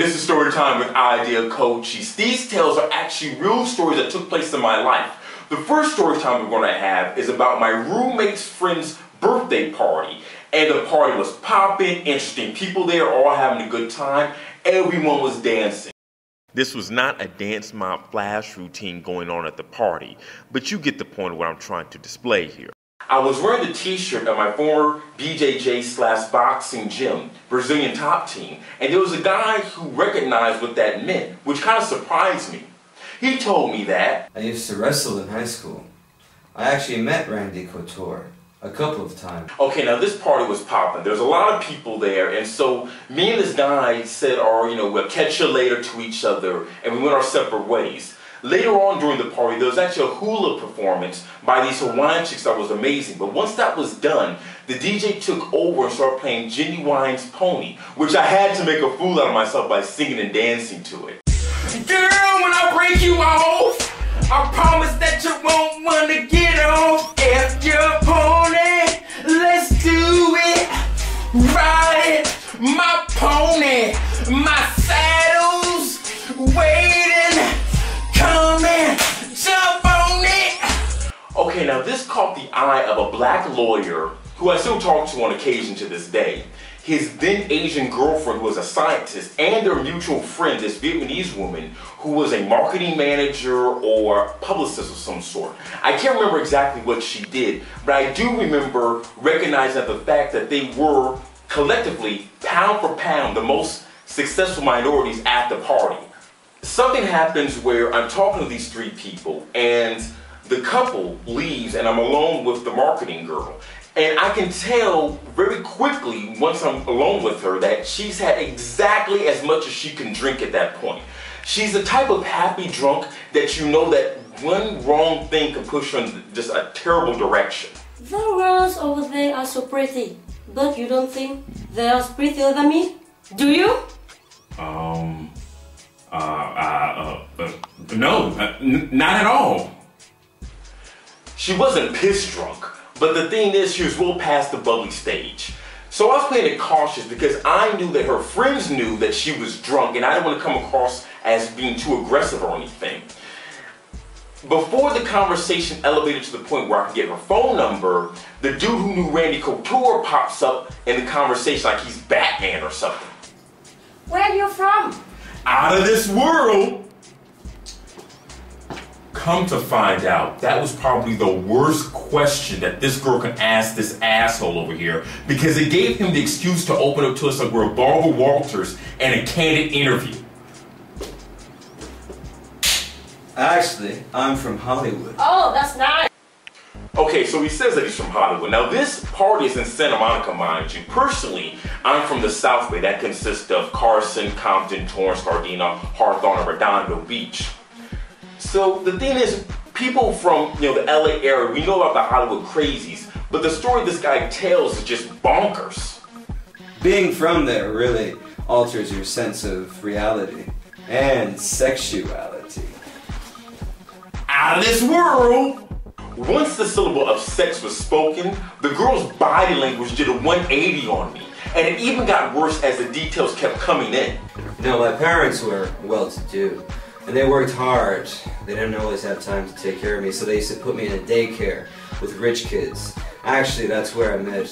This is story time with IdeaCochise. These tales are actually real stories that took place in my life. The first story time we're going to have is about my roommate's friend's birthday party. And the party was popping, interesting people there, all having a good time. Everyone was dancing. This was not a dance mob flash routine going on at the party, but you get the point of what I'm trying to display here. I was wearing the t-shirt of my former BJJ/boxing gym, Brazilian top team, and there was a guy who recognized what that meant, which kind of surprised me. He told me that I used to wrestle in high school. I actually met Randy Couture a couple of times. Okay, now this party was popping. There was a lot of people there, and so me and this guy said, we'll catch you later to each other, and we went our separate ways. Later on during the party, there was actually a hula performance by these Hawaiian chicks that was amazing. But once that was done, the DJ took over and started playing Genuine's Pony, which I had to make a fool out of myself by singing and dancing to it. Girl, when I break you off, I promise that you won't want to get off. F your pony, let's do it. Ride my pony, my saddle's waiting. Come in, jump on it. Okay, now this caught the eye of a black lawyer who I still talk to on occasion to this day. His then Asian girlfriend, who was a scientist, and their mutual friend, this Vietnamese woman, who was a marketing manager or publicist of some sort. I can't remember exactly what she did, but I do remember recognizing the fact that they were collectively, pound for pound, the most successful minorities at the party. Something happens where I'm talking to these three people, and the couple leaves, and I'm alone with the marketing girl. And I can tell very quickly, once I'm alone with her, that she's had exactly as much as she can drink at that point. She's the type of happy drunk that you know that one wrong thing can push her in just a terrible direction. The girls over there are so pretty, but you don't think they are prettier than me? Do you? No, not at all. She wasn't piss drunk, but the thing is, she was well past the bubbly stage. So I was playing it cautious because I knew that her friends knew that she was drunk, and I didn't want to come across as being too aggressive or anything. Before the conversation elevated to the point where I could get her phone number, the dude who knew Randy Couture pops up in the conversation like he's Batman or something. Where are you from? Out of this world. Come to find out, that was probably the worst question that this girl could ask this asshole over here, because it gave him the excuse to open up to us like we're Barbara Walters and a candid interview. Actually, I'm from Hollywood. Oh, that's nice. Okay, so he says that he's from Hollywood. Now this party is in Santa Monica, mind you. Personally, I'm from the South Bay. That consists of Carson, Compton, Torrance, Gardena, Hawthorne, and Redondo Beach. So the thing is, people from the LA area, we know about the Hollywood crazies, but the story this guy tells is just bonkers. Being from there really alters your sense of reality and sexuality. Out of this world! Once the syllable of sex was spoken, the girl's body language did a 180 on me, and it even got worse as the details kept coming in. My parents were well-to-do. And they worked hard. They didn't always have time to take care of me, so they used to put me in a daycare with rich kids. Actually, that's where I met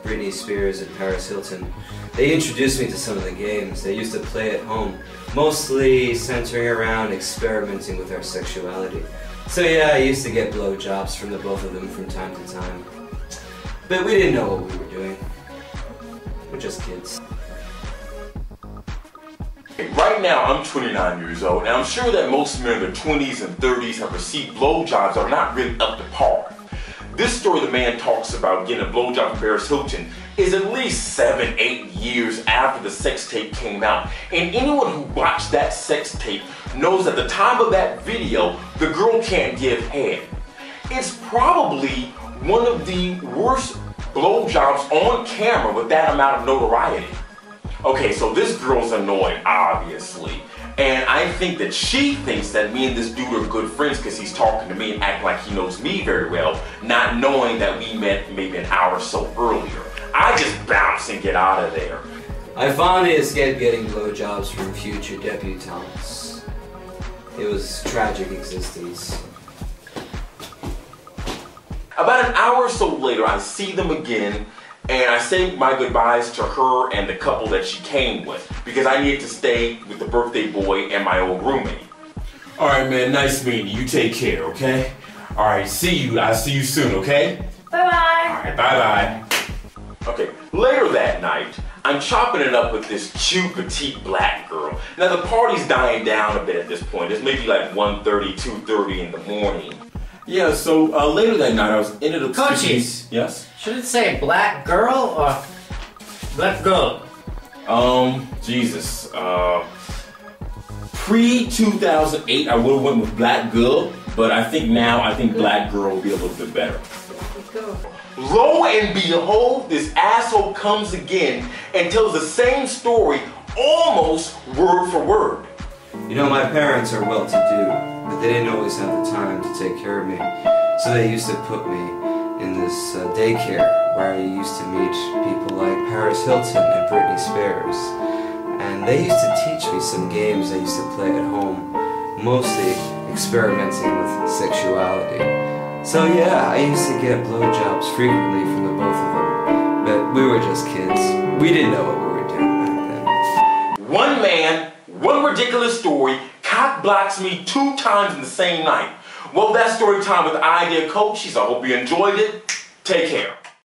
Britney Spears and Paris Hilton. They introduced me to some of the games they used to play at home, mostly centering around experimenting with our sexuality. So yeah, I used to get blowjobs from the both of them from time to time. But we didn't know what we were doing. We're just kids. Right now, I'm 29 years old, and I'm sure that most men in their 20s and 30s have received blowjobs that are not really up to par. This story the man talks about getting a blowjob from Paris Hilton is at least 7-8 years after the sex tape came out. And anyone who watched that sex tape knows at the time of that video, the girl can't give head. It's probably one of the worst blowjobs on camera with that amount of notoriety. Okay, so this girl's annoying, obviously. And I think that she thinks that me and this dude are good friends because he's talking to me and acting like he knows me very well, not knowing that we met maybe an hour or so earlier. I just bounce and get out of there. I finally escaped getting blowjobs from future debutantes. It was a tragic existence. About an hour or so later, I see them again, and I say my goodbyes to her and the couple that she came with, because I needed to stay with the birthday boy and my old roommate. All right, man, nice meeting you. You take care, okay? All right, see you. I'll see you soon, okay? Bye-bye. All right, bye-bye. Okay, later that night, I'm chopping it up with this cute, petite black girl. Now, the party's dying down a bit at this point. It's maybe like 1:30, 2:30 in the morning. Yeah, so later that night, I ended up Cochise. Yes? Should it say black girl or black girl? Jesus. Pre-2008, I would have went with black girl, but I think black girl would be a little bit better. Lo and behold, this asshole comes again and tells the same story almost word for word. You know, my parents are well-to-do, but they didn't always have the time to take care of me. So they used to put me in this daycare where I used to meet people like Paris Hilton and Britney Spears. And they used to teach me some games I used to play at home, mostly experimenting with sexuality. So yeah, I used to get blowjobs frequently from the both of them, but we were just kids. We didn't know what we were doing back then. One man, one ridiculous story, cock blocks me 2 times in the same night. Well, that's story time with IdeaCochise. I hope you enjoyed it. Take care.